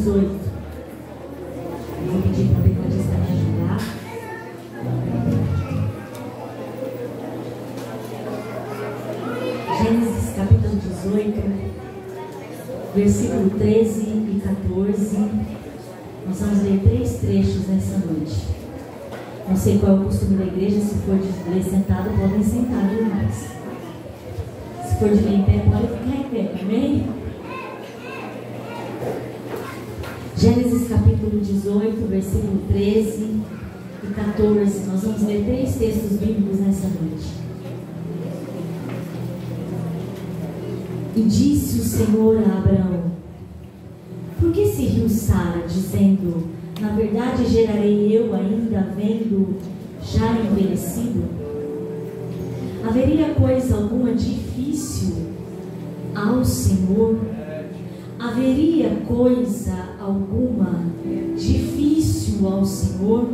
18. Vou pedir para o tecladista me ajudar. Gênesis capítulo 18, versículo 13 e 14. Nós vamos ler 3 trechos nessa noite. Não sei qual é o costume da igreja, se for de ler sentado, podem sentar demais. Se for de ler em pé, pode ficar em pé, amém? Gênesis capítulo 18, versículo 13 e 14. Nós vamos ler 3 textos bíblicos nessa noite. E disse o Senhor a Abraão: por que se riu Sara, dizendo: na verdade gerarei eu ainda havendo já envelhecido? Haveria coisa alguma difícil ao Senhor? Haveria coisa alguma difícil ao Senhor?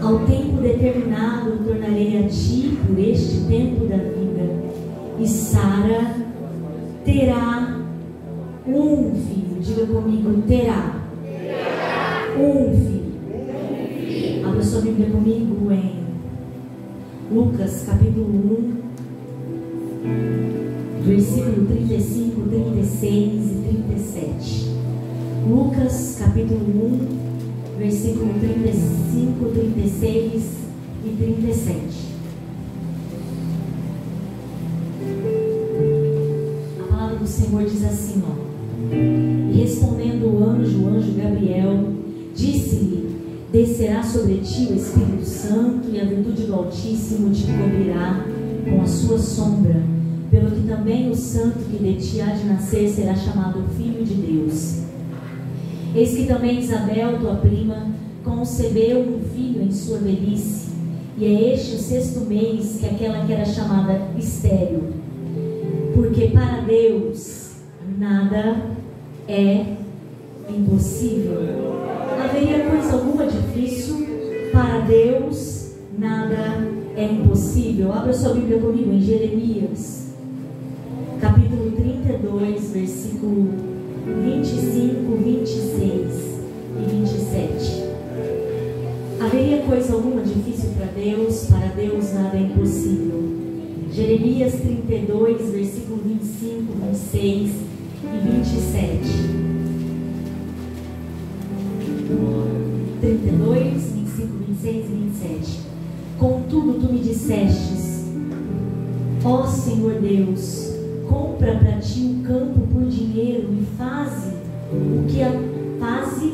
Ao tempo determinado tornarei a ti por este tempo da vida, e Sara terá um filho. Diga comigo: terá um filho. Abra sua Bíblia comigo em Lucas capítulo 1, versículo 35, 36 e 37. Lucas capítulo 1, versículo 35, 36 e 37. A palavra do Senhor diz assim, ó: e respondendo o anjo Gabriel, disse-lhe: descerá sobre ti o Espírito Santo, e a virtude do Altíssimo te cobrirá com a sua sombra, pelo que também o santo que de ti há de nascer será chamado Filho de Deus. Eis que também Isabel, tua prima, concebeu um filho em sua velhice, e é este o 6º mês que aquela que era chamada estéril, porque para Deus nada é impossível. Haveria coisa alguma difícil? Para Deus nada é impossível. Abra sua Bíblia comigo em Jeremias capítulo 32, versículo 25, 26 e 27. Haveria coisa alguma difícil para Deus? Para Deus nada é impossível. Jeremias 32, versículo 25, 26 e 27. 32, 25, 26 e 27. Contudo tu me dissestes: ó Senhor Deus, compra para ti um campo por dinheiro e faze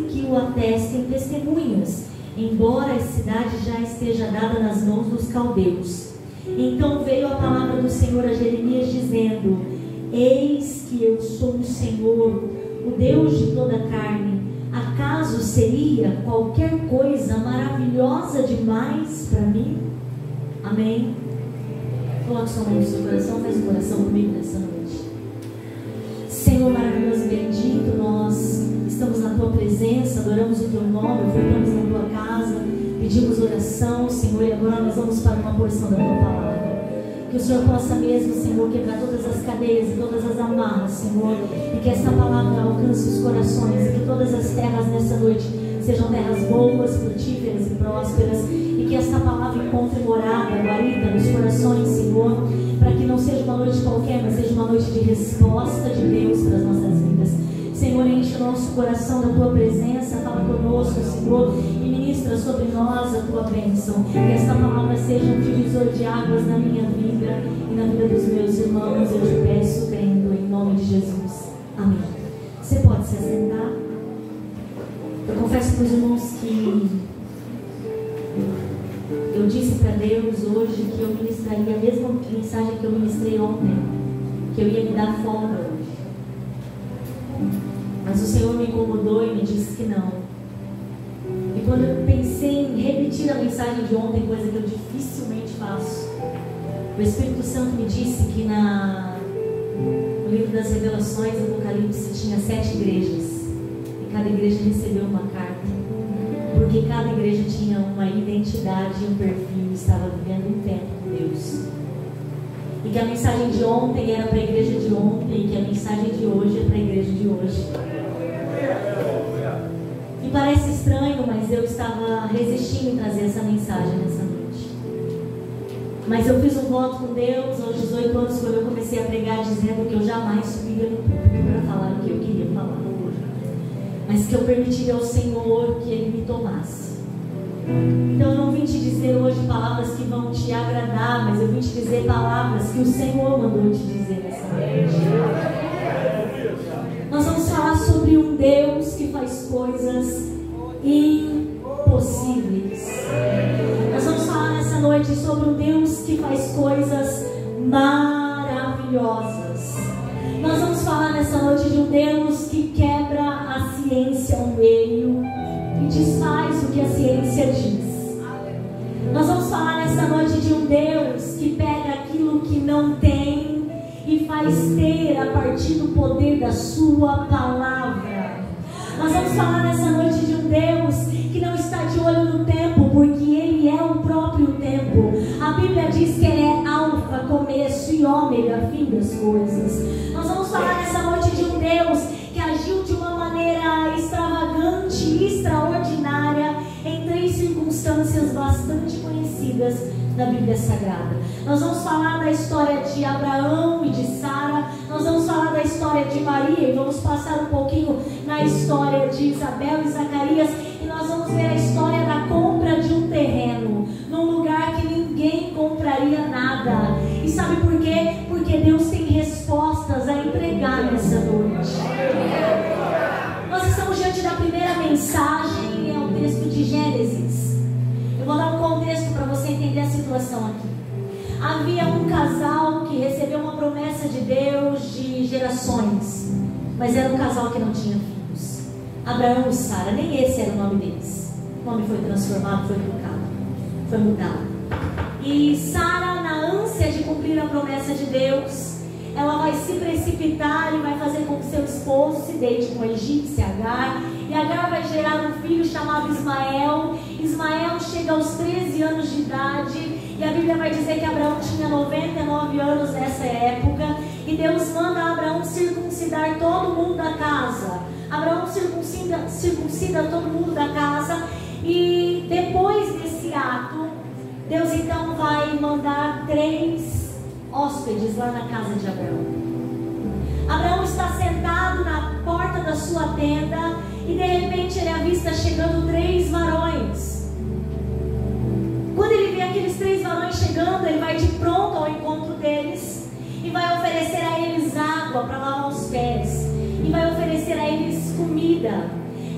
que o atestem testemunhas, embora a cidade já esteja dada nas mãos dos caldeus. Então veio a palavra do Senhor a Jeremias dizendo: eis que eu sou o Senhor, o Deus de toda a carne. Acaso seria qualquer coisa maravilhosa demais para mim? Amém? Coloque sua mão no seu coração, faz um coração comigo nessa noite. Senhor maravilhoso e bendito, nós estamos na tua presença, adoramos o teu nome, ofertamos na tua casa, pedimos oração, Senhor, e agora nós vamos para uma porção da tua palavra. Que o Senhor possa mesmo, Senhor, quebrar todas as cadeias e todas as amarras, Senhor, e que esta palavra alcance os corações, e que todas as terras nessa noite sejam terras boas, frutíferas e prósperas, e que esta palavra encontre morada, guarida nos corações, Senhor, para que não seja uma noite qualquer, mas seja uma noite de resposta de Deus para as nossas vidas. Senhor, enche o nosso coração da tua presença, fala conosco, Senhor, e ministra sobre nós a tua bênção. Que esta palavra seja um divisor de águas na minha vida e na vida dos meus irmãos. Eu te peço, crendo em nome de Jesus. Amém. Você pode se assentar. Eu confesso para os irmãos que eu disse para Deus hoje que eu ministraria a mesma mensagem que eu ministrei ontem, que eu ia me dar folga hoje. Mas o Senhor me incomodou e me disse que não. E quando eu pensei em repetir a mensagem de ontem, coisa que eu dificilmente faço, o Espírito Santo me disse que no livro das Revelações, Apocalipse, tinha 7 igrejas. E cada igreja recebeu uma carta. Porque cada igreja tinha uma identidade e um perfil, estava vivendo um tempo com Deus. E que a mensagem de ontem era para a igreja de ontem, e que a mensagem de hoje é para a igreja de hoje. E parece estranho, mas eu estava resistindo em trazer essa mensagem nessa noite. Mas eu fiz um voto com Deus aos 18 anos, quando eu comecei a pregar, dizendo que eu jamais subiria no púlpito para falar o que eu queria falar. Mas que eu permitiria ao Senhor que Ele me tomasse. Então eu não vim te dizer hoje palavras que vão te agradar, mas eu vim te dizer palavras que o Senhor mandou te dizer nessa noite. Nós vamos falar sobre um Deus que faz coisas impossíveis. Nós vamos falar nessa noite sobre um Deus que faz coisas maravilhosas. Nós vamos falar nessa noite de um Deus que quebra a ciência ao meio e desfaz o que a ciência diz. Nós vamos falar nessa noite de um Deus que pega aquilo que não tem e faz ter a partir do poder da sua palavra. Nós vamos falar nessa noite de um Deus que não está de olho no tempo, porque Ele é o próprio tempo. A Bíblia diz que Ele é alfa, começo e ômega, fim das coisas. Nós vamos falar nessa noite de um Deus que agiu de uma maneira extravagante e extraordinária em 3 circunstâncias bastante conhecidas da Bíblia Sagrada. Nós vamos falar da história de Abraão e de Sara. Nós vamos falar da história de Maria e vamos passar um pouquinho na história de Isabel e Zacarias. E nós vamos ver a história da compra de um terreno num lugar que ninguém compraria nada. E sabe por quê? Porque Deus tem respostas a entregar nessa noite. Nós estamos diante da primeira mensagem, é o texto de Gênesis. Eu vou dar um contexto para você entender a situação aqui. Havia um casal que recebeu uma promessa de Deus de gerações, mas era um casal que não tinha filhos. Abraão e Sara, nem esse era o nome deles. O nome foi transformado, foi trocado, foi mudado. E Sara, na ânsia de cumprir a promessa de Deus, ela vai se precipitar e vai fazer com que seu esposo se deite com a egípcia Agar. E Agar vai gerar um filho chamado Ismael. Ismael chega aos 13 anos de idade. E a Bíblia vai dizer que Abraão tinha 99 anos nessa época. E Deus manda Abraão circuncidar todo mundo da casa. Abraão circuncida todo mundo da casa. E depois desse ato, Deus então vai mandar 3 hóspedes lá na casa de Abraão. Abraão está sentado na porta da sua tenda e de repente ele avista chegando 3 varões. Quando ele vê aqueles 3 varões chegando, ele vai de pronto ao encontro deles e vai oferecer a eles água para lavar os pés e vai oferecer a eles comida.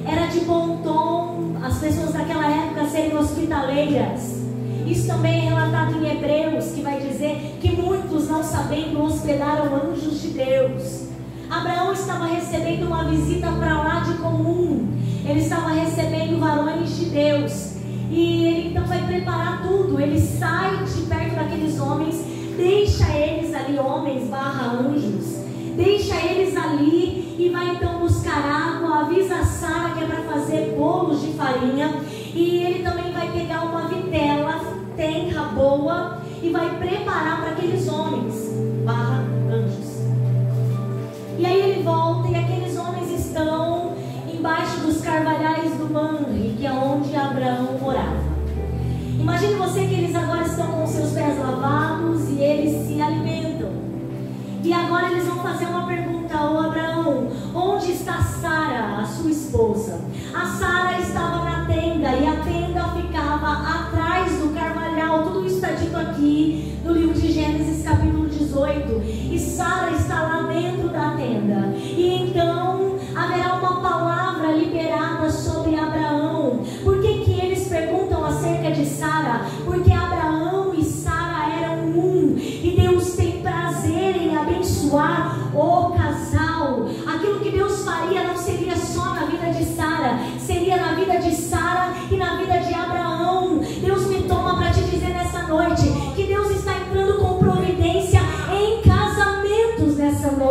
Era de bom tom as pessoas daquela época serem hospitaleiras. Isso também é relatado em Hebreus, que vai dizer que muitos, não sabendo, hospedaram anjos de Deus. Abraão estava recebendo uma visita para lá de comum. Ele estava recebendo varões de Deus. E ele então vai preparar tudo. Ele sai de perto daqueles homens, deixa eles ali, homens/anjos, deixa eles ali e vai então buscar água. Avisa a Sara que é para fazer bolos de farinha. E ele também vai pegar uma vitela tenra, boa, e vai preparar para aqueles homens/anjos. E aí ele volta e aqueles homens estão embaixo dos carvalhais do Manre, que é onde Abraão morava. Imagine você que eles agora estão com seus pés lavados e eles se alimentam. E agora eles vão fazer uma pergunta ao Abraão: onde está Sara, a sua esposa? A Sara estava na tenda e a tenda ficava atrás do carvalhal. Tudo isso está dito aqui no livro de Gênesis capítulo 18. E Sara está lá dentro da tenda. E então haverá uma palavra liberada sobre Abraão. Por que eles perguntam acerca de Sara? Porque Abraão e Sara eram um. E Deus tem prazer em abençoar o casal. Aquilo que Deus faria não seria só na vida de Sara, seria na vida de Sara e na vida de Abraão. Deus me toma para te dizer nessa noite que Deus está entrando com providência em casamentos nessa noite.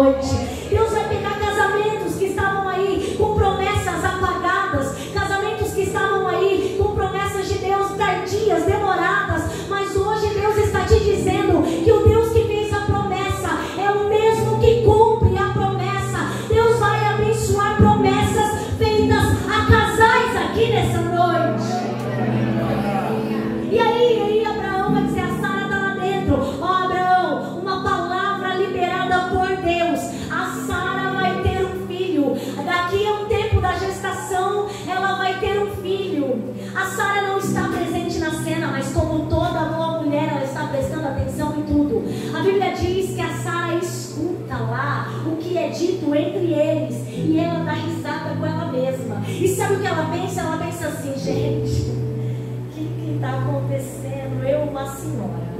ouvindo. A Bíblia diz que a Sara escuta lá o que é dito entre eles e ela dá risada com ela mesma. E sabe o que ela pensa? Ela pensa assim: gente, o que está acontecendo? Eu, uma senhora,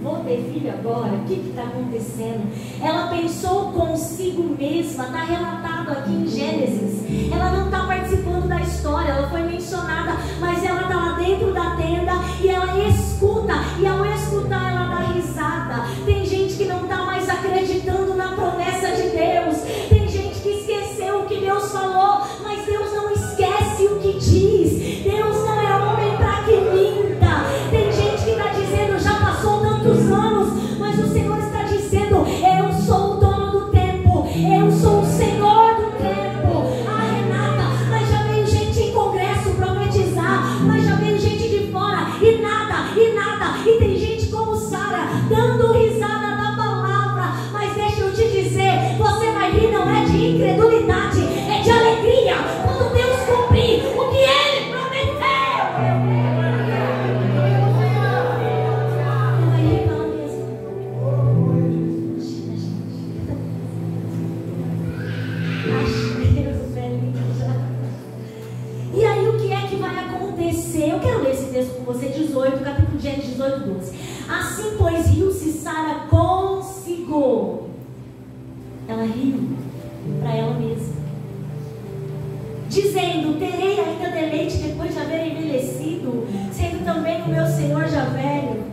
vou ter filho agora? O que está acontecendo? Ela pensou consigo mesma. Está relatado aqui em Gênesis. Ela não está participando da história, ela foi mencionada, mas ela está lá dentro da tenda e ela escuta, e ao escutar ela dá risada. Tem gente que não está mais acreditando na promessa de Deus. Tem gente que esqueceu o que Deus falou, mas Deus não esquece o que diz. Deus não é homem para que minta. Tem gente que está dizendo: já passou tantos anos, mas o Senhor está dizendo: eu sou o dono do tempo, eu sou o Senhor do tempo. Ah, Renata, mas já veio gente em congresso profetizar, mas já veio gente de fora e nada, e tem gente como Sara dando risada da palavra. Mas deixa eu te dizer, você vai rir não é de incredulidade, é de alegria quando Deus cumprir o que Ele prometeu. Vai rir pela mesma. E aí o que é que vai acontecer? Eu quero ler esse texto com você, 18, capítulo de Gênesis 18, 12. Assim, pois, riu-se Sara consigo. Ela riu para ela mesma, dizendo: terei ainda deleite depois de haver envelhecido, sendo também o meu Senhor já velho.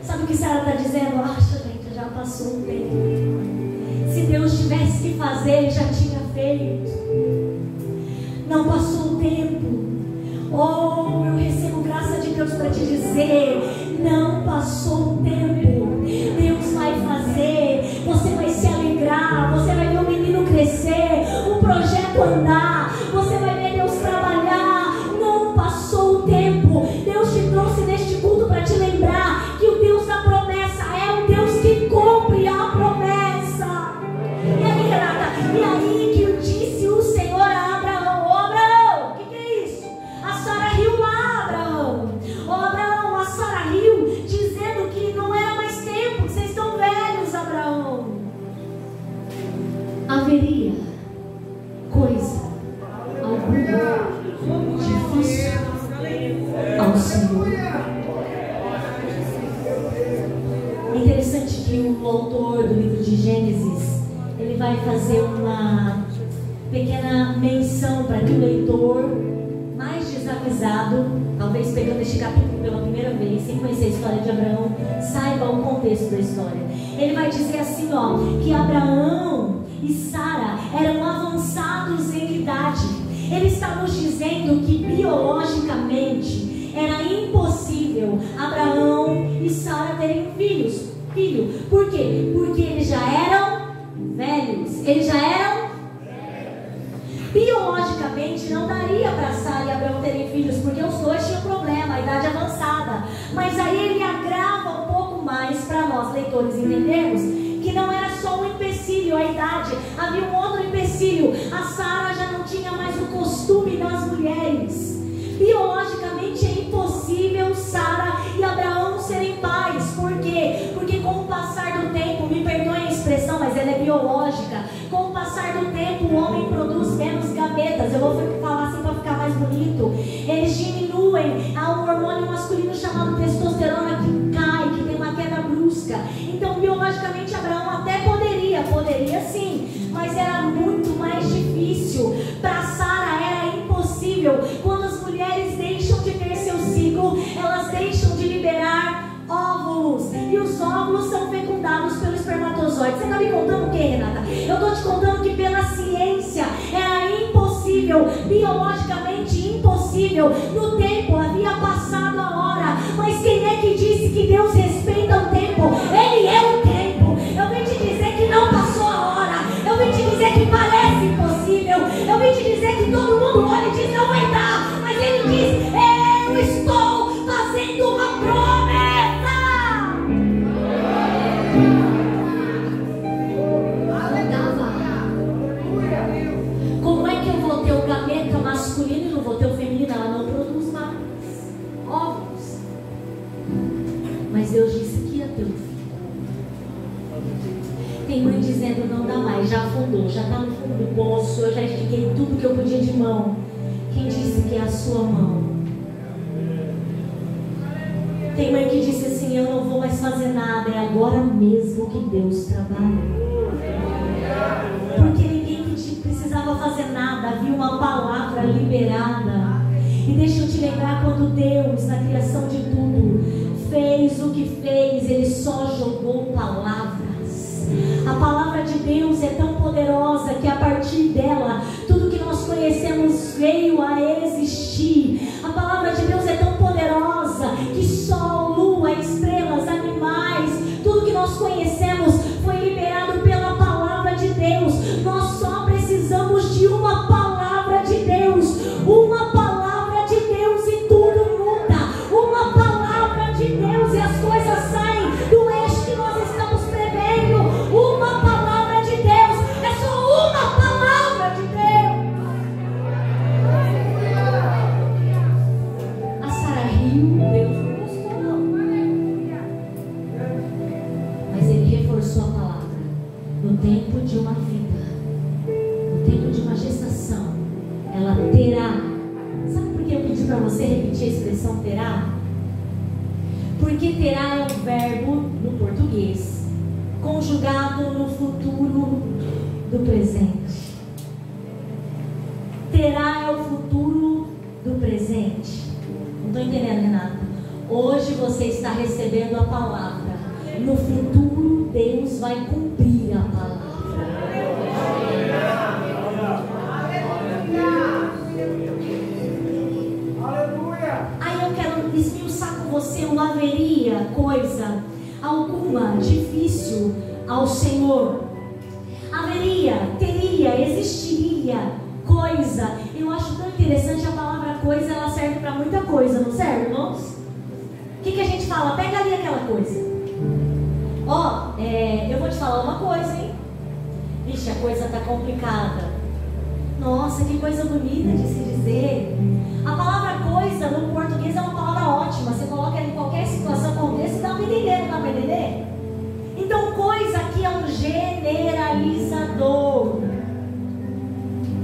Sabe o que Sara está dizendo? Acha, gente, já passou um tempo. Se Deus tivesse que fazer, Ele já tinha feito. Não passou o tempo. Oh, eu recebo graça de Deus para te dizer: não passou o tempo. Deus vai fazer. Você vai se alegrar. Você vai ver o menino crescer, o projeto andar. Você vai ver Deus trabalhar. Não passou o tempo. Deus te trouxe neste culto para te lembrar que o Deus da promessa é o Deus que cumpre a promessa. E aí, Renata, e aí que disse o Senhor a Abraão: ô Abraão, o que é isso? A Sara riu lá, Abraão. Ô Abraão, a Sara riu, dizendo que não era mais tempo, que vocês estão velhos, Abraão. Haveria coisa alguma difícil ao Senhor. É interessante que o autor do livro de Gênesis, ele vai fazer uma pequena menção para que o leitor mais desavisado, talvez pegando este capítulo pela primeira vez, sem conhecer a história de Abraão, saiba o contexto da história. Ele vai dizer assim, ó, que Abraão e Sara eram avançados em idade. Ele está nos dizendo que biologicamente era impossível Abraão e Sara terem filho. Por quê? Porque eles já eram velhos. Biologicamente não daria para Sara e Abraão terem filhos, porque os dois tinham problema, a idade avançada. Mas aí ele agrava um pouco mais para nós leitores entendermos que não era só um empecilho a idade, havia um outro empecilho. A Sara já não tinha mais o costume das mulheres. Biologicamente é impossível Sara e Abraão serem pais. Por quê? Porque com o passar do tempo, me perdoem a expressão, mas ela é biológica. Com o passar do tempo, o homem produz menos gametas. Eu vou falar assim para ficar mais bonito. Eles diminuem. Há um hormônio masculino chamado testosterona que cai, que tem uma queda brusca. Então, biologicamente, Abraão até poderia sim, mas era muito mais difícil. Para Sara era impossível. Quando as mulheres deixam de ter seu ciclo, elas deixam de liberar óvulos, e os óvulos são fecundados pelo espermatozoide. Você está me contando o que, Renata? Eu estou te contando que pela ciência era impossível, biologicamente impossível. No tempo havia passado a hora, mas quem é que disse que Deus respeita o tempo? Ele é o tempo. Eu vim te dizer que não passou a hora. Eu vim te dizer que parece impossível. Eu vim te dizer que todo mundo olha e diz não vai dar, mas ele diz eu estou fazendo uma promessa. Como é que eu vou ter o gameta masculino e não vou ter o feminino? Ela não produz mais óvulos. Mas Deus disse que ia ter um filho. já afundou, já está no fundo do poço, eu já estiquei tudo que eu podia de mão. Quem disse que é a sua mão? Tem mãe que disse assim, eu não vou mais fazer nada, é agora mesmo que Deus trabalha. Porque ninguém precisava fazer nada, havia uma palavra liberada. E deixa eu te lembrar, quando Deus, na criação de tudo, fez o que fez, Ele só jogou palavras. A palavra de Deus é tão poderosa que a partir dela, tudo que nós conhecemos veio a existir. A palavra de Deus é tão poderosa que sol, lua, estrelas, animais, tudo que nós conhecemos foi liberado pela palavra de Deus. Nós só precisamos de uma palavra de Deus, uma palavra de Deus e tudo muda. Uma palavra de Deus e as coisas saem do eixo que nós estamos prevendo. Uma palavra de Deus, é só uma palavra de Deus. A Sara riu, Deus não gostou, mas Ele reforçou a palavra. No tempo de uma vida, no tempo de uma gestação, ela terá. Sabe por que eu pedi para você repetir a expressão terá? Porque terá é um verbo no português conjugado no futuro do presente. Terá é o futuro do presente. Não estou entendendo, Renata. Hoje você está recebendo a palavra. No futuro Deus vai cumprir a palavra. Aí eu quero esmiuçar com você o haveria, coisa alguma difícil ao Senhor. Haveria, teria, existiria coisa. Eu acho tão interessante a palavra coisa, ela serve para muita coisa, não serve, irmãos? O que a gente fala? Pega ali aquela coisa. Eu vou te falar uma coisa, hein? Vixe, a coisa está complicada. Nossa, que coisa bonita de se dizer. A palavra coisa no português é uma palavra ótima. Você coloca ela em qualquer situação, contexto, dá para entender, não dá para entender? Então, coisa aqui é um generalizador.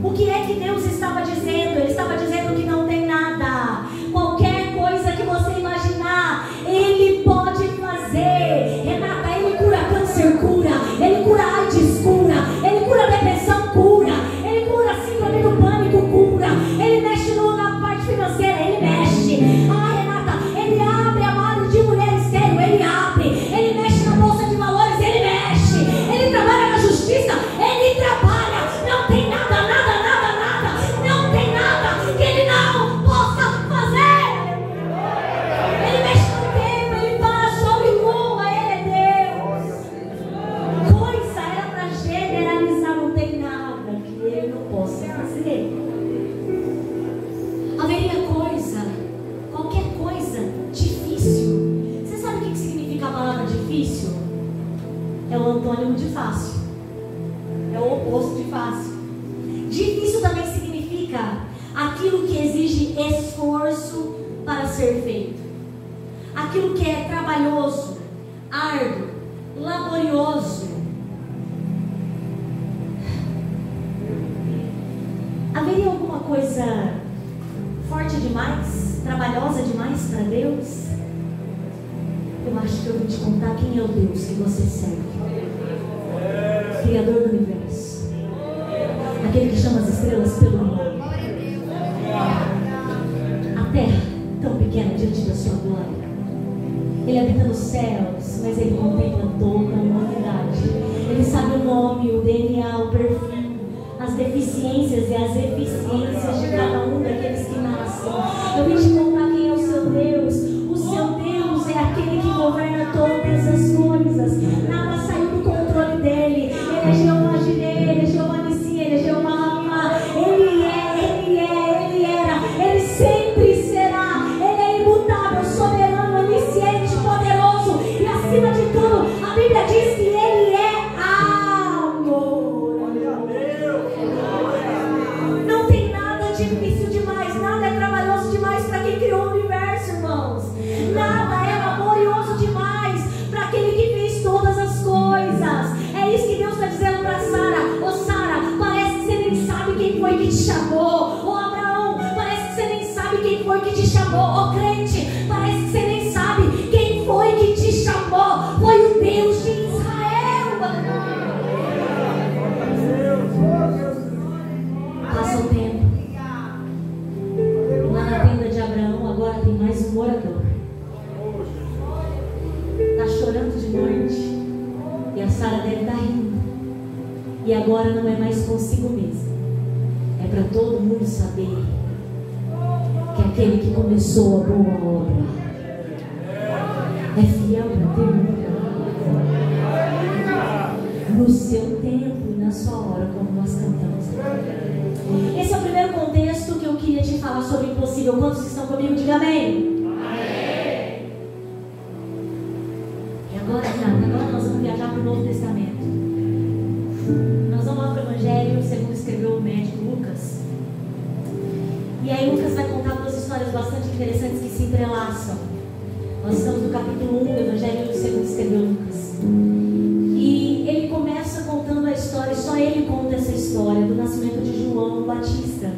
O que é que Deus estava dizendo? Ele estava dizendo que não tem nada. Qualquer coisa que você imaginar, Ele pode fazer. Renata, Ele cura câncer, cura. Ele cura AIDS, cura. Ele cura depressão, cura. Ele cura síndrome do pânico, cura. Ele mexe na parte financeira, Ele mexe. Renata, Ele abre a mão de mulher estéril, Ele abre. Ele mexe na bolsa de valores, Ele mexe. Ele trabalha na justiça, Ele trabalha. Não tem nada, nada, nada, nada. Não tem nada que Ele não possa fazer. Ele mexe no tempo, Ele fala sobre lua, Ele é Deus. Coisa era para generalizar, não tem nada que Ele não possa fazer. Haveria coisa, qualquer coisa difícil. Você sabe o que significa a palavra difícil? É o antônimo de fácil. É o oposto de fácil. Difícil também significa aquilo que exige esforço para ser feito. Aquilo que é trabalhoso, árduo, laborioso. Haveria alguma coisa forte demais, trabalhosa demais para Deus? Eu acho que eu vou te contar quem é o Deus que você serve. Criador do universo. Aquele que chama as estrelas pelo nome. A terra, tão pequena diante da sua glória. Ele habita nos céus, mas Ele contempla toda a humanidade. Ele sabe o nome, o DNA, o perfil, as deficiências e as eficiências de cada um daqueles que nascem. Eu vim te contar quem é o seu Deus. O seu Deus é aquele que governa todas as coisas. Nada saiu do controle dele. Ele é Jeová Jireh, Ele é Jeová Nissi, Ele é Jeová Ramá. Ele era, Ele sempre será. Ele é imutável, soberano, onisciente, poderoso. E acima de tudo, a Bíblia diz que Ele é amor. Não tem nada de foi que te chamou. Ô Abraão, parece que você nem sabe quem foi que te chamou. Ô crente, parece que você nem sabe quem foi que te chamou. Foi o Deus de Israel. Passa o tempo. Lá na tenda de Abraão agora tem mais um morador. Está chorando de noite. E a Sara deve estar rindo. E agora não é mais consigo mesmo. É para todo mundo saber que aquele que começou a boa obra é fiel para terminar. No seu tempo e na sua hora, como nós cantamos. Esse é o primeiro contexto que eu queria te falar sobre o impossível. Quantos estão comigo? Diga amém. Agora nós vamos viajar para o Novo Testamento. Nós vamos lá para o Evangelho segundo escreveu o médico Lucas. E aí Lucas vai contar duas histórias bastante interessantes que se entrelaçam. Nós estamos no capítulo 1 do Evangelho segundo escreveu Lucas. E ele começa contando a história, só ele conta essa história do nascimento de João Batista.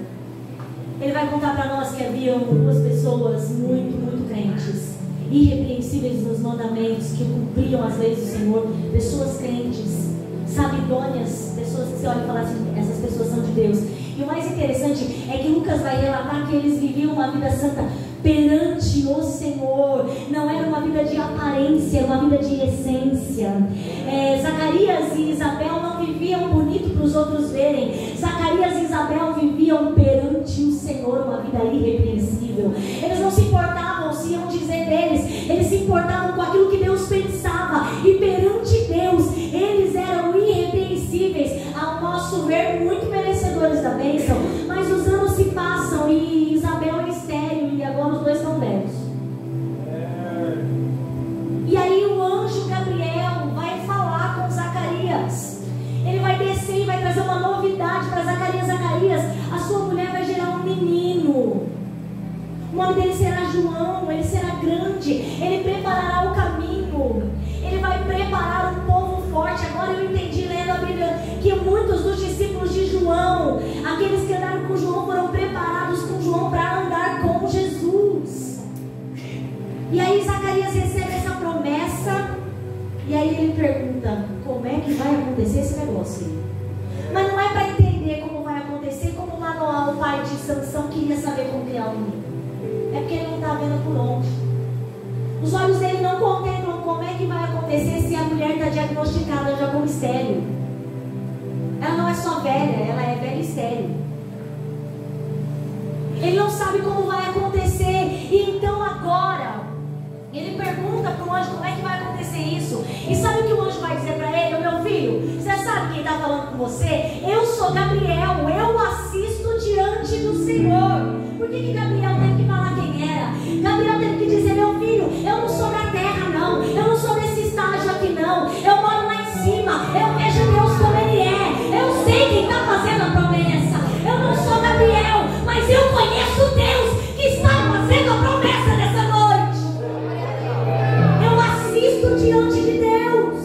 Ele vai contar para nós que haviam duas pessoas muito crentes, irrepreensíveis nos mandamentos, que cumpriam as leis do Senhor, pessoas crentes, sabidônias, pessoas que você olha e fala assim, essas pessoas são de Deus. E o mais interessante é que Lucas vai relatar que eles viviam uma vida santa perante o Senhor. Não era uma vida de aparência, era uma vida de essência. Zacarias e Isabel não viviam bonito para os outros verem. Zacarias e Isabel viviam perante o Senhor uma vida irrepreensível. Eles não se importavam se iam dizer deles, eles se importavam com aquilo que Deus pensava. E perante Deus eles eram irrepreensíveis, ao nosso ver muito merecedores da bênção. Mas os anos se passam e Isabel é estéril e agora os dois estão velhos. E aí o anjo Gabriel vai falar com Zacarias. Ele vai descer e vai trazer uma novidade para Zacarias. Zacarias, a sua mulher vai gerar um menino. O nome dele será João, ele será grande, ele preparará o caminho, ele vai preparar um povo forte. Agora eu entendi lendo a Bíblia que muitos dos discípulos de João, aqueles que andaram com João, foram preparados com João para andar com Jesus. E aí Zacarias recebe essa promessa, e aí ele pergunta, como é que vai acontecer esse negócio? Mas não é para entender como vai acontecer, como Manoel, o pai de Sansão, queria saber como criar o menino. É porque ele não está vendo por onde. Os olhos dele não contemplam como é que vai acontecer se a mulher está diagnosticada já como estéril. Ela não é só velha, ela é velha e estéril. Ele não sabe como vai acontecer. E então agora ele pergunta para o anjo como é que vai acontecer isso. E sabe o que o anjo vai dizer para ele? Meu filho, você sabe quem está falando com você? Eu sou Gabriel, eu assisto diante do Senhor. Por que Gabriel teve que falar quem era? Gabriel teve que dizer, meu filho, eu não sou da terra não, eu não sou desse estágio aqui não, eu moro lá em cima, eu vejo Deus como Ele é, eu sei quem está fazendo a promessa. Eu não sou Gabriel, mas eu conheço Deus que está fazendo a promessa nessa noite. Eu assisto diante de Deus.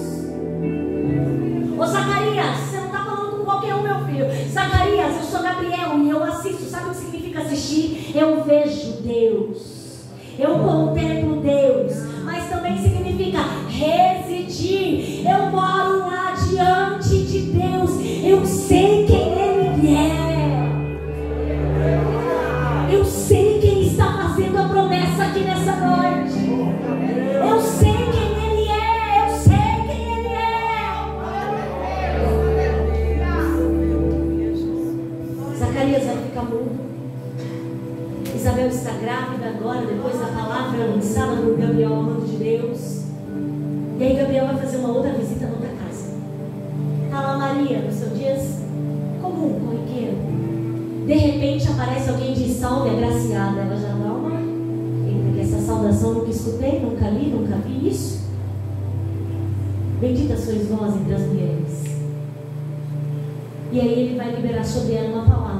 Ô Zacarias, você não está falando com qualquer um, meu filho. Zacarias, eu sou Gabriel e eu assisto. Sabe o que significa assistir? Eu vejo Deus, eu contemplo Deus, mas também significa residir. Eu moro lá diante de Deus, eu sei quem Ele é, eu sei quem está fazendo a promessa aqui nessa noite, eu sei quem Ele é, eu sei quem Ele é. Zacarias vai ficar mudo. Isabel está grávida agora, depois da palavra lançada por Gabriel ao mando de Deus. E aí Gabriel vai fazer uma outra visita na outra casa. Está lá Maria, nos seus dias comum, corriqueiro. De repente aparece alguém de salve agraciada. Ela já dá uma... Eita, que essa saudação nunca escutei, nunca li, nunca vi isso. Bendita sois vós entre as mulheres. E aí ele vai liberar sobre ela uma palavra.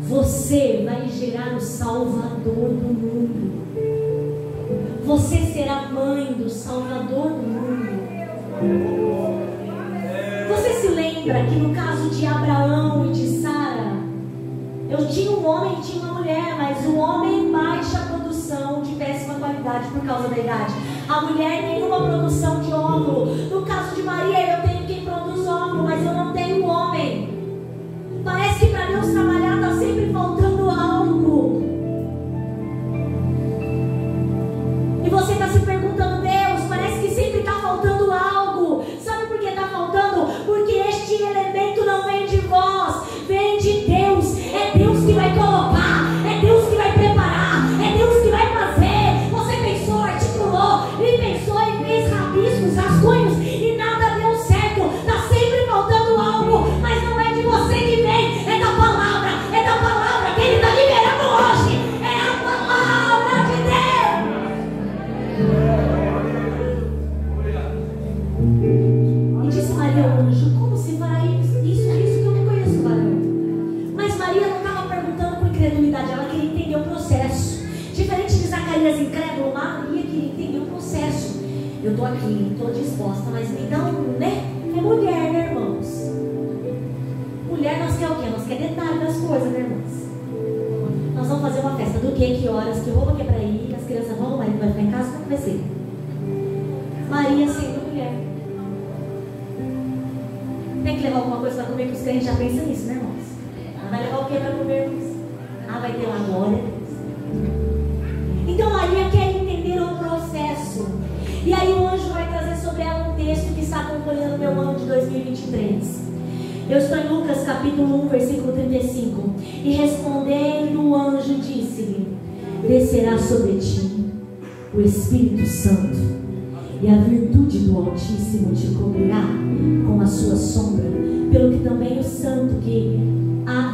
Você vai gerar o Salvador do mundo. Você será mãe do Salvador do mundo. Você se lembra que no caso de Abraão e de Sara, Eu tinha um homem e tinha uma mulher, mas o homem baixa produção de péssima qualidade por causa da idade. A mulher nenhuma produção de óvulo. No caso de Maria, eu tenho quem produz óvulo, mas eu não tenho homem. Parece que para Deus trabalhar está sempre faltando algo. E você está se perguntando, Deus, parece que sempre está faltando algo. Sabe por que está faltando? Porque este elemento não vem de vós, vem de Deus. É Deus que vai colocar, é Deus que vai preparar, é Deus que vai fazer. Você pensou, articulou, e pensou e fez rabiscos, rascunhos, e nada deu certo. Está sempre faltando algo, mas não é de você que vem, é da palavra que Ele está liberando hoje. É a palavra de Deus. E disse Maria ao anjo, como se fará isso que eu não conheço o varão? Mas Maria não estava perguntando com incredulidade, ela queria entender o processo. Diferente de Zacarias incrédulo, Maria queria entender o processo. Eu estou aqui, estou disposta, mas então, né? É mulher, né, irmãos? Mulher, nós quer o quê? Nós quer detalhe das coisas, né, irmãos? Nós vamos fazer uma festa do quê? Que horas? Que roupa que é para ir? As crianças vão, o marido vai ficar em casa? Como vai ser? Maria sendo mulher. Tem que levar alguma coisa para comer, que os crentes já pensam nisso, né, irmãos? Vai levar o que para comer? Vai ter lá glória. Então Maria quer entender o processo. E aí o anjo vai trazer sobre ela um texto que está acompanhando o meu ano de 2023. Eu estou em Lucas capítulo 1, versículo 35. E respondendo o anjo disse-lhe: descerá sobre ti o Espírito Santo, e a virtude do Altíssimo te cobrirá com a sua sombra, pelo que também o santo que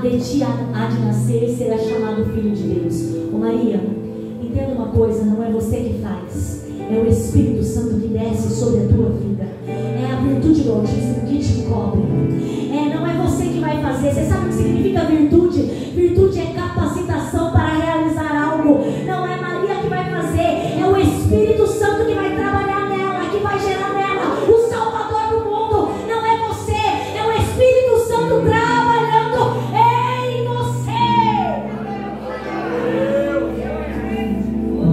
de ti há de nascer será chamado Filho de Deus. Ô Maria, entenda uma coisa, não é você que faz, é o Espírito Santo que desce sobre a tua vida. É a virtude do Altíssimo que te cobre. Não é você que vai fazer. Você sabe o que significa virtude? Virtude é capacitação para realizar algo. Não é Maria que vai fazer, é o Espírito Santo que vai trabalhar nela, que vai gerar nela o Salvador do mundo. Não é você, é o Espírito Santo trabalhando em você.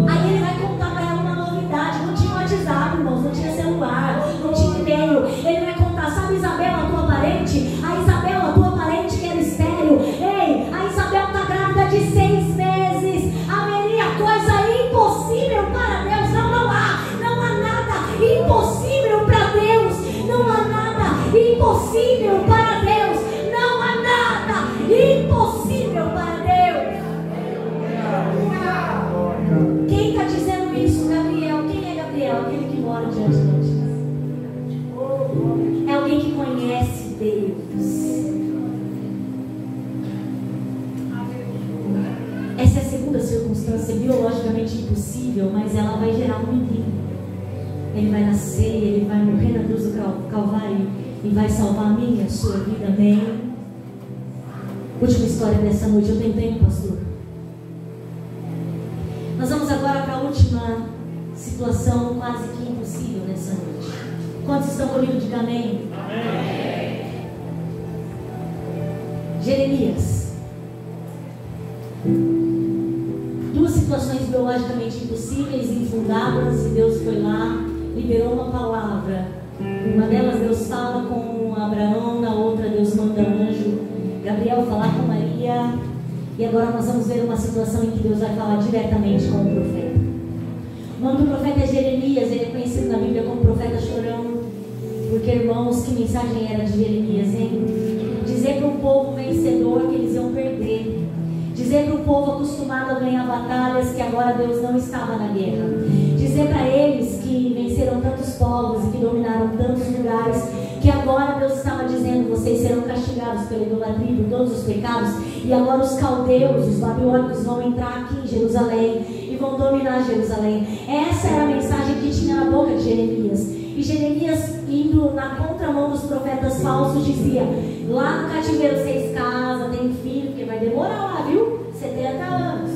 Aí ele vai contar para ela uma novidade. Não tinha WhatsApp, irmãos, não tinha celular, não tinha e-mail. Ele vai contar, sabe Isabel, a tua parente? A Isabel, a tua parente que era estéril. Ei, a Isabel está grávida de 6 meses. Haveria coisa impossível para Deus. Não há nada impossível para Deus. Não há nada impossível para Deus. Não há nada impossível para Deus. Quem está dizendo isso? Gabriel. Quem é Gabriel? Aquele que mora diante de nós. É alguém que conhece Deus. Essa é a segunda circunstância biologicamente impossível, mas ela vai gerar um menino. Ele vai nascer, ele vai morrer na cruz do Calvário e vai salvar a minha, a sua vida. Amém? Última história dessa noite. Eu tenho tempo, pastor? Nós vamos agora para a última situação quase que impossível nessa noite. Quantos estão comigo? Diga amém. Amém. Jeremias. Duas situações biologicamente impossíveis, infundadas, e Deus foi lá, liberou uma palavra. Uma delas Deus fala com Abraão, na outra Deus manda anjo Gabriel falar com Maria. E agora nós vamos ver uma situação em que Deus vai falar diretamente com o profeta. O nome do profeta é Jeremias. Ele é conhecido na Bíblia como profeta chorão. Porque, irmãos, que mensagem era de Jeremias, hein? Dizer para um povo vencedor que eles iam perder. Dizer para o povo acostumado a ganhar batalhas que agora Deus não estava na guerra. Dizer para eles que venceram tantos povos e que dominaram tantos lugares, que agora Deus estava dizendo: vocês serão castigados pela idolatria, por todos os pecados, e agora os caldeus, os babilônicos vão entrar aqui em Jerusalém e vão dominar Jerusalém. Essa era a mensagem que tinha na boca de Jeremias. E Jeremias, indo na contramão dos profetas falsos, dizia: lá no cativeiro vocês casam, tem filho, porque vai demorar lá, viu? 70 anos.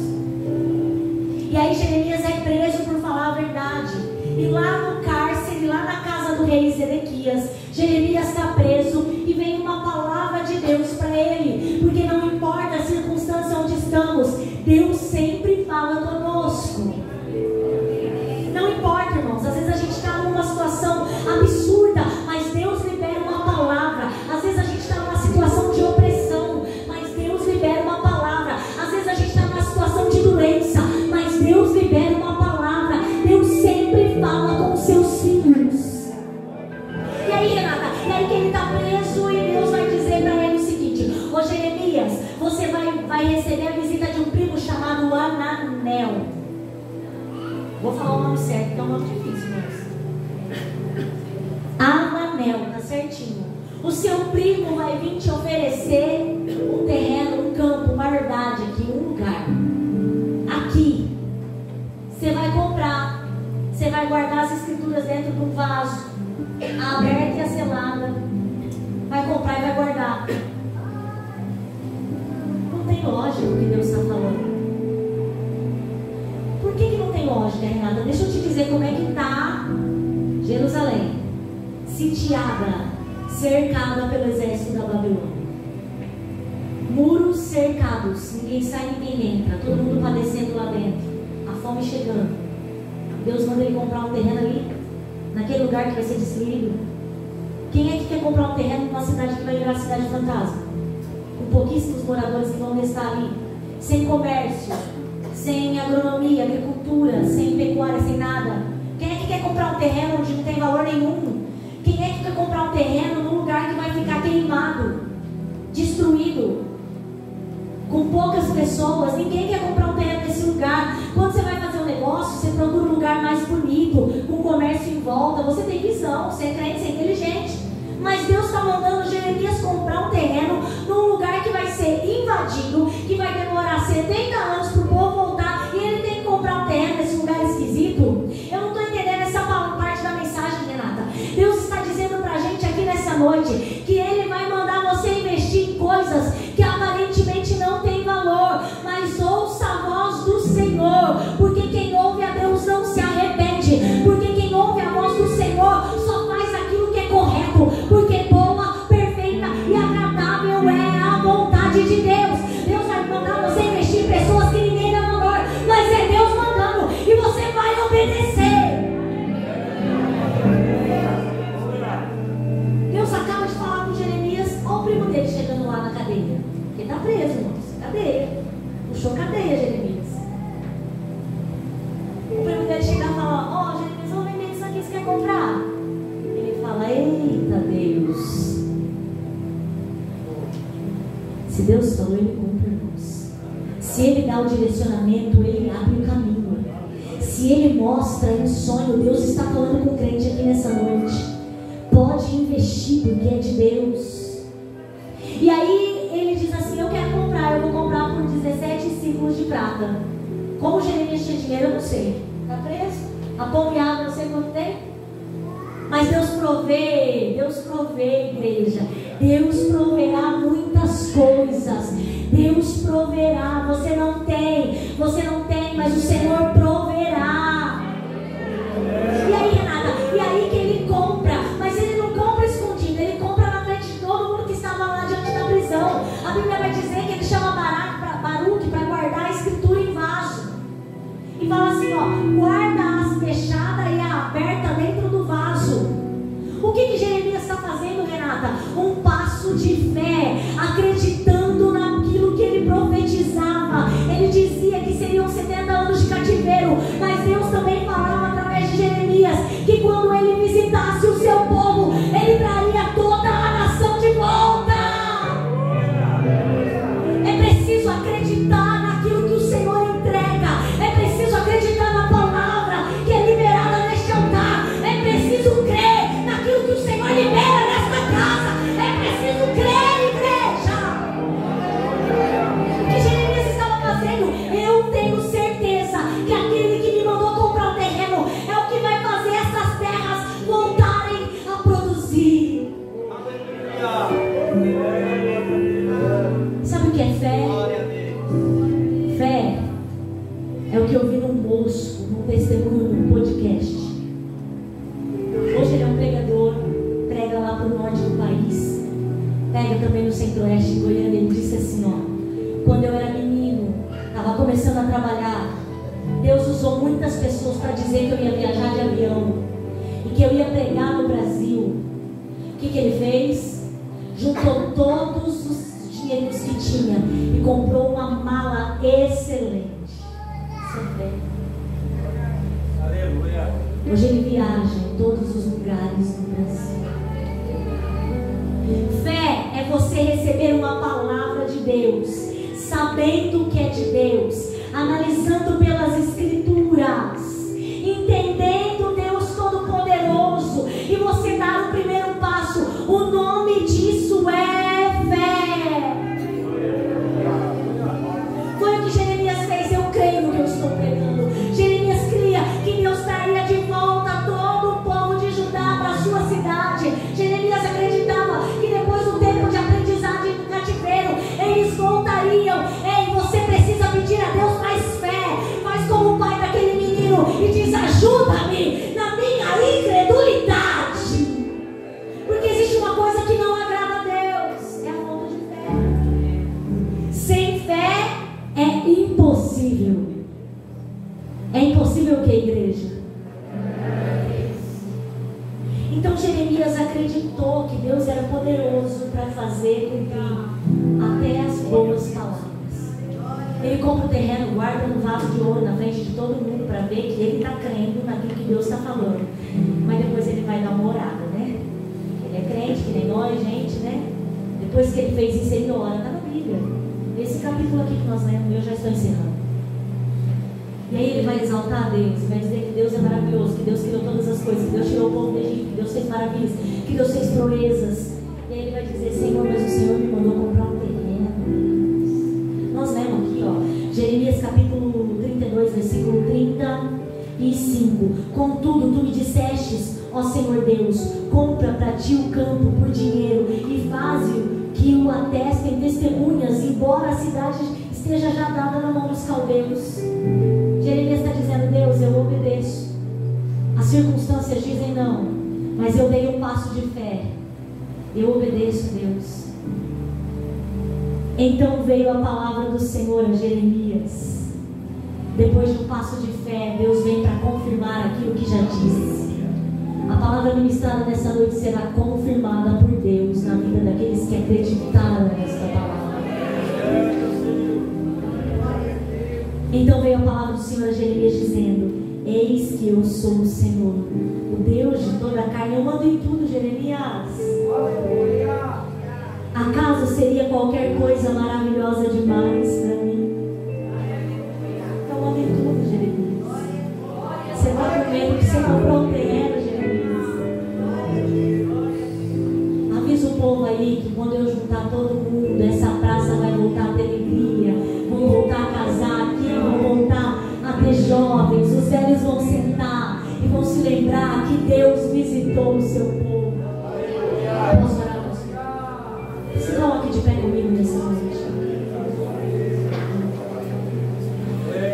E aí Jeremias é preso por falar a verdade. E lá no cárcere, lá na casa do rei Zedequias, Jeremias está preso e vem uma palavra de Deus para ele. Porque não importa a circunstância estamos, Deus sempre fala conosco. Não importa, irmãos, às vezes a gente está numa situação absurda, mas Deus libera uma palavra. Às vezes a gente está numa situação de opressão, mas Deus libera uma palavra. Às vezes a gente está numa situação de doença, mas Deus libera uma palavra. Deus sempre fala com os seus filhos. E aí, Renata, e aí que ele está preso e Deus vai dizer para ele o seguinte: ô Jeremias, você vai receber a visita de um primo chamado Ananel. Vou falar o nome certo, que é um nome difícil, mas Ananel, tá certinho. O seu primo vai vir te oferecer um terreno, um campo, uma verdade aqui, um lugar. Aqui. Você vai comprar. Você vai guardar as escrituras dentro de um vaso, a aberta e a selada. Vai comprar e vai guardar. Não tem lógica o que Deus está falando. Por que não tem lógica, Renata? Deixa eu te dizer como é que está Jerusalém. Sitiada, cercada pelo exército da Babilônia. Muros cercados, ninguém sai, ninguém entra. Todo mundo padecendo lá dentro. A fome chegando. Deus manda ele comprar um terreno ali, naquele lugar que vai ser destruído. Quem é que quer comprar um terreno numa cidade que vai virar cidade fantasma? Com pouquíssimos moradores que vão restar ali, sem comércio, sem agronomia, agricultura, sem pecuária, sem nada. Quem é que quer comprar um terreno onde não tem valor nenhum? Quem é que quer comprar um terreno num lugar que vai ficar queimado, destruído, com poucas pessoas? Ninguém quer comprar um terreno nesse lugar. Quando você vai fazer um negócio, você procura um lugar mais bonito, com comércio em volta. Você tem visão, você é crente, você é inteligente. Mas Deus está mandando Jeremias comprar um terreno num lugar que vai ser invadido, que vai demorar 70 anos para o povo voltar, e ele tem que comprar um terreno nesse lugar esquisito. Eu não estou entendendo essa parte da mensagem, Renata. Deus está dizendo para a gente aqui nessa noite que Ele vai mandar você investir em coisas que aparentemente não tem valor, mas ouça a voz do Senhor, porque quem ouve a Deus não se arrepende, porque quem ouve a voz do Senhor só faz aquilo que é correto, porque boa, perfeita e agradável é a vontade de Deus. Deus vai mandar você investir em pessoas que ninguém dá valor, mas é Deus mandando e você vai obedecer. Deus acaba de falar com Jeremias. Olha o primo dele chegando lá na cadeia. Ele está preso, irmãos. Cadeia. Puxou cadeia, Jeremias. O primo dele chega e fala: ó, Jeremias, vamos vender isso aqui, você quer comprar? Ele fala: eita Deus. Se Deus falou, Ele cumpre, irmãos. Se Ele dá o direcionamento, Ele abre o caminho. Se Ele mostra em sonho, Deus está falando com o crente aqui nessa noite. Pode investir porque é de Deus. E aí ele diz assim: eu quero comprar, eu vou comprar por 17 ciclos de prata. Como Jeremias tinha dinheiro, eu não sei. Está preso? A pão e água, não sei quanto tem. Mas Deus provê, igreja. Deus proverá muitas coisas. Deus proverá. Você não tem, mas o Senhor proverá. E aí, Renata, e aí que ele compra, mas ele não compra escondido, ele compra na frente de todo mundo que estava lá diante da prisão. A Bíblia vai dizer que ele chama Baruque para guardar a escritura em vaso. E fala assim, ó, guarda-as fechada e a aberta dentro do vaso. O que Jeremias está fazendo, Renata? Um passo de fé, acreditando naquilo que ele profetizava. Ele dizia que seriam 70 anos de cativeiro, mas Deus também falava através de Jeremias que quando ele visitasse o seu povo, ele traria toda a nação de volta. É preciso acreditar naquilo que o Senhor entrega. É preciso acreditar na palavra que é liberada neste altar. É preciso crer naquilo que o Senhor libera nesta casa. É preciso crer, igreja. O que Jeremias estava fazendo? Eu tenho certeza que aquele que me mandou comprar o terreno é o que vai fazer essas terras voltarem a produzir. Sabe o que é fé? Fé é o que eu vi num moço, num testemunho, num podcast. Hoje ele é um pregador, prega lá para o norte do país, prega também no centro-oeste de Goiânia. Ele disse assim, ó: quando eu era menino, começando a trabalhar, Deus usou muitas pessoas para dizer que eu ia viajar de avião e que eu ia pregar no Brasil. O que ele fez? Juntou todos os dinheiros que tinha e comprou uma mala excelente. Aleluia. Hoje ele viaja em todos os lugares do Brasil. Fé é você receber uma palavra de Deus, sabendo que é de Deus, analisando pelas Escrituras, entendendo Deus Todo-Poderoso, e você dar o primeiro passo. O nome disso é fé. Foi o que Jeremias fez. Eu creio no que eu estou pregando. Jeremias cria que Deus traria de volta todo o povo de Judá para a sua cidade. Jeremias acreditava que depois do tempo de aprendizagem do cativeiro, eles voltariam. Ei, você precisa pedir a Deus mais fé. Faz como o pai daquele menino e diz: ajuda-me na minha incredulidade. Porque existe uma coisa que não agrada a Deus: é a falta de fé. Sem fé é impossível. É impossível o que, igreja? Então Jeremias acreditou que Deus era poderoso para fazer cumprir até as boas palavras. Ele compra o terreno, guarda um vaso de ouro na frente de todo mundo para ver que ele está crendo naquilo que Deus está falando. Mas depois ele vai dar uma orada, né? Ele é crente, que nem nós, gente, né? Depois que ele fez isso, ele ora. Está na Bíblia. Esse capítulo aqui que nós lemos, eu já estou encerrando. E aí ele vai exaltar a Deus, vai dizer que Deus é maravilhoso, que Deus criou todas as coisas, que Deus tirou o povo do Egito, que Deus fez maravilhas, que Deus fez proezas. E aí ele vai dizer: Senhor, mas o Senhor me mandou comprar um terreno. Nós lemos aqui, ó, Jeremias capítulo 32, versículo 35. Contudo, tu me dissestes, ó Senhor Deus, compra para ti o campo por dinheiro e faze-o que o atestem testemunhas, embora a cidade esteja já dada na mão dos caldeus. Jeremias está dizendo: Deus, eu obedeço. As circunstâncias dizem não, mas eu dei um passo de fé. Eu obedeço, Deus. Então veio a palavra do Senhor a Jeremias. Depois de um passo de fé, Deus vem para confirmar aquilo que já disse. A palavra ministrada nessa noite será confirmada por Deus na vida daqueles que acreditaram nesta palavra. Então veio a palavra do Senhor a Jeremias dizendo: eis que eu sou o Senhor, o Deus de toda a carne. Eu mando em tudo, Jeremias. Acaso seria qualquer coisa maravilhosa demais para mim? Eu mando em tudo, Jeremias. Você está com medo que você comprou um terreno, Jeremias? Avisa o povo aí que quando eu juntar todo mundo, essa praça vai voltar a ter alegria, vão voltar a casar aqui, vão voltar a ter jovens, os velhos vão sentar e vão se lembrar que Deus visitou o seu povo. Posso orar com você? Se estão aqui de pé comigo nessa noite.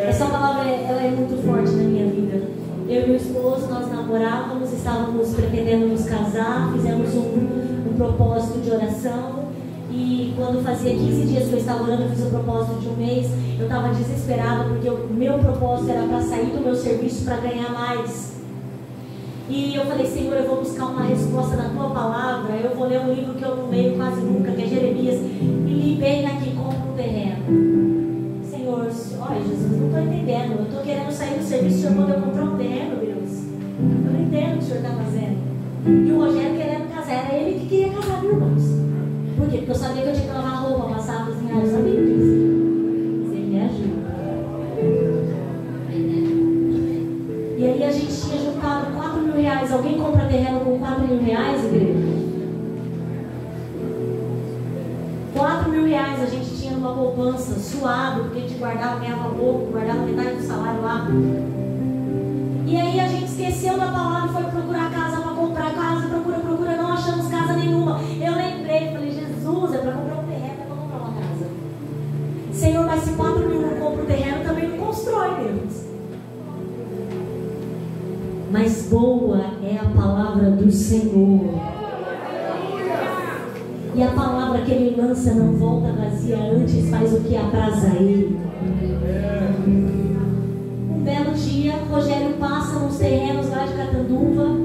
Essa palavra ela é muito forte na minha vida. Eu e meu esposo, nós namorávamos, estávamos pretendendo nos casar, fizemos um propósito de oração. E quando fazia 15 dias que eu estava orando, eu fiz o propósito de um mês. Eu estava desesperada porque o meu propósito era para sair do meu serviço para ganhar mais. E eu falei: Senhor, eu vou buscar uma resposta na tua palavra. Eu vou ler um livro que eu não leio quase nunca, que é Jeremias. Me li bem aqui, compra um terreno. Senhor, olha Jesus, não estou entendendo. Eu estou querendo sair do serviço, o Senhor mandou eu comprar um terreno, Deus. Eu não entendo o que o Senhor está fazendo. E o Rogério querendo casar, era ele que queria casar, viu, irmãos? Por quê? Porque eu sabia que eu tinha que lavar roupa, passar, cozinhar, eu sabia disso. Mas ele me ajuda. E aí a gente tinha juntado 4 mil reais. Alguém compra terreno com 4 mil reais, igreja? 4 mil reais a gente tinha numa poupança, suado, porque a gente guardava, ganhava pouco, guardava metade do salário lá. E aí a gente esqueceu da palavra e foi procurar casa para comprar casa, procura, não achamos casa nenhuma. Eu lembrei, falei: Jesus, é para comprar um terreno, é para comprar uma casa. Senhor, mas se 4 mil não compra o terreno, também não constrói, Deus. Mas boa é a palavra do Senhor. E a palavra que Ele lança não volta vazia, antes faz o que apraz a Ele. Rogério passa nos terrenos lá de Catanduva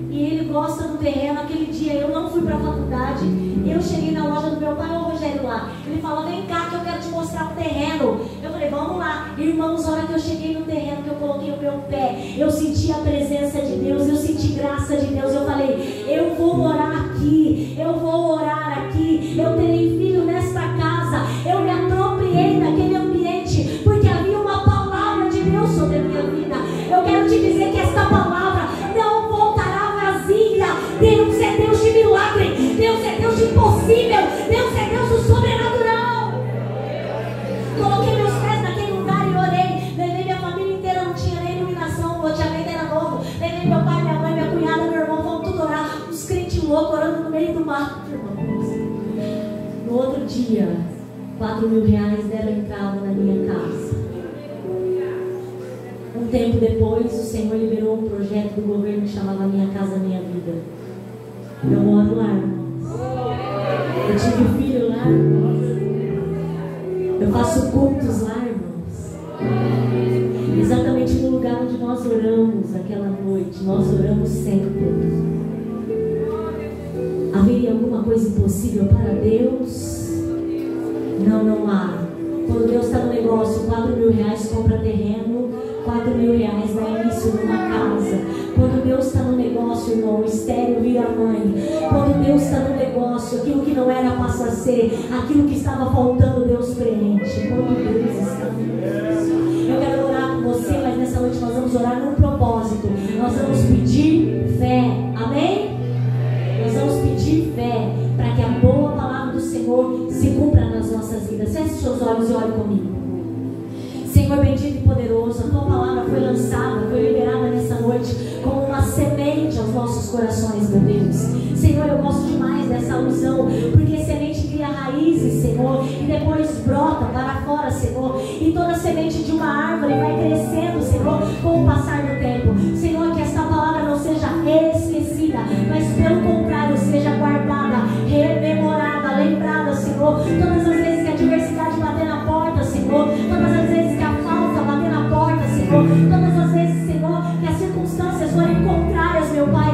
e ele gosta do terreno. Aquele dia eu não fui para a faculdade, eu cheguei na loja do meu pai, o Rogério lá, ele fala: vem cá que eu quero te mostrar o terreno. Eu falei: vamos lá. Irmãos, a hora que eu cheguei no terreno, que eu coloquei o meu pé, eu senti a presença de Deus, eu senti graça de Deus. Eu falei: eu vou morar aqui, eu vou orar aqui, eu terei filho nesta casa. Eu me apropriei daquele ambiente porque havia uma palavra de Deus sobre a minha vida. Eu quero te dizer que esta palavra não voltará vazia. Deus é Deus de milagre, Deus é Deus de impossível, Deus é Deus do sobrenatural. Coloquei meus pés naquele lugar e orei. Levei minha família inteira, não tinha nem iluminação, o loteamento era novo. Levei meu pai, minha mãe, minha cunhada, meu irmão, vamos tudo orar. Os crentes loucos orando no meio do mato, irmãos. No outro dia, R$4.000 deram entrada na minha casa. Um tempo depois, o Senhor liberou um projeto do governo que chamava Minha Casa Minha Vida. Eu moro lá, irmãos. Eu tive filho lá, irmãos. Eu faço cultos lá, irmãos. Exatamente no lugar onde nós oramos aquela noite. Nós oramos sempre. Haveria alguma coisa impossível para Deus? Não, não há. Quando Deus está no negócio, R$4.000 compra terreno, R$4.000 dá início numa casa. Quando Deus está no negócio, irmão, estéril vira mãe. Quando Deus está no negócio, aquilo que não era passa a ser, aquilo que estava faltando, Deus preenche. Quando Deus está no negócio. Eu quero orar com você, mas nessa noite nós vamos orar num propósito. Nós vamos pedir fé. Amém? Nós vamos pedir fé para que a boa palavra do Senhor se cumpra nas nossas vidas. Feche seus olhos e ore comigo. Senhor bendito e poderoso, a tua palavra foi lançada, foi liberada nessa noite como uma semente aos nossos corações, meu Deus. Senhor, eu gosto demais dessa alusão, porque semente cria raízes, Senhor, e depois brota para fora, Senhor. E toda semente de uma árvore vai crescendo, Senhor, com o passar do tempo. Senhor, que esta palavra não seja esquecida, mas pelo contrário, seja guardada, rememorada, lembrada, Senhor. Todas as vezes que a adversidade bater na porta, Senhor, todas as vezes que a falta bater na porta, Senhor, todas as vezes, Senhor, que as circunstâncias forem contrárias, meu Pai,